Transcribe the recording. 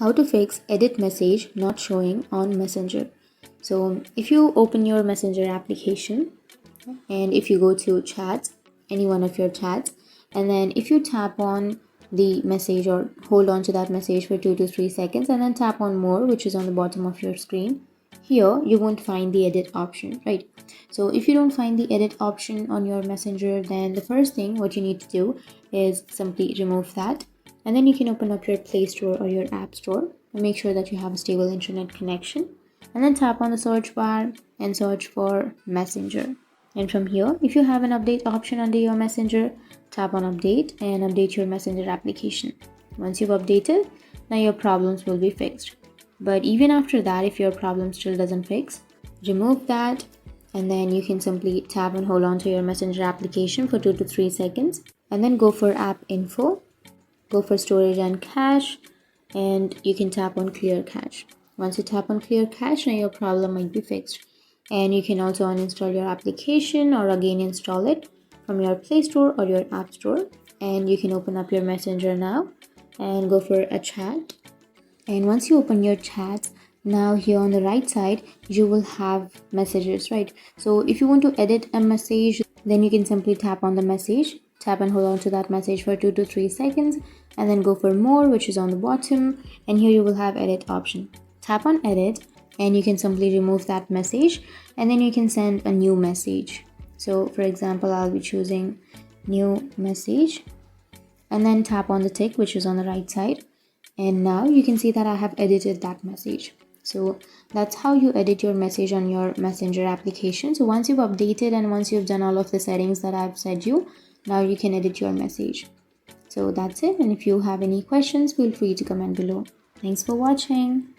How to fix edit message not showing on Messenger. So if you open your Messenger application and if you go to chats, any one of your chats, and then if you tap on the message or hold on to that message for 2 to 3 seconds and then tap on more, which is on the bottom of your screen, here you won't find the edit option, right? So if you don't find the edit option on your Messenger, then the first thing what you need to do is simply remove that, and then you can open up your Play Store or your App Store and make sure that you have a stable internet connection, and then tap on the search bar and search for Messenger. And from here, if you have an update option under your Messenger, tap on update and update your Messenger application. Once you've updated, now your problems will be fixed. But even after that, if your problem still doesn't fix, remove that, and then you can simply tap and hold on to your Messenger application for 2 to 3 seconds, and then go for app info, go for storage and cache, and you can tap on clear cache. Once you tap on clear cache, now your problem might be fixed. And you can also uninstall your application or again install it from your Play Store or your App Store. And you can open up your Messenger now and go for a chat. And once you open your chat, now here on the right side you will have messages, right? So if you want to edit a message, then you can simply tap on the message, tap and hold on to that message for 2 to 3 seconds, and then go for more, which is on the bottom, and here you will have edit option. Tap on edit and you can simply remove that message, and then you can send a new message. So for example, I'll be choosing new message and then tap on the tick, which is on the right side, and now you can see that I have edited that message. So that's how you edit your message on your Messenger application. So once you've updated and once you've done all of the settings that I've said you, now you can edit your message. So that's it, and if you have any questions, feel free to comment below. Thanks for watching.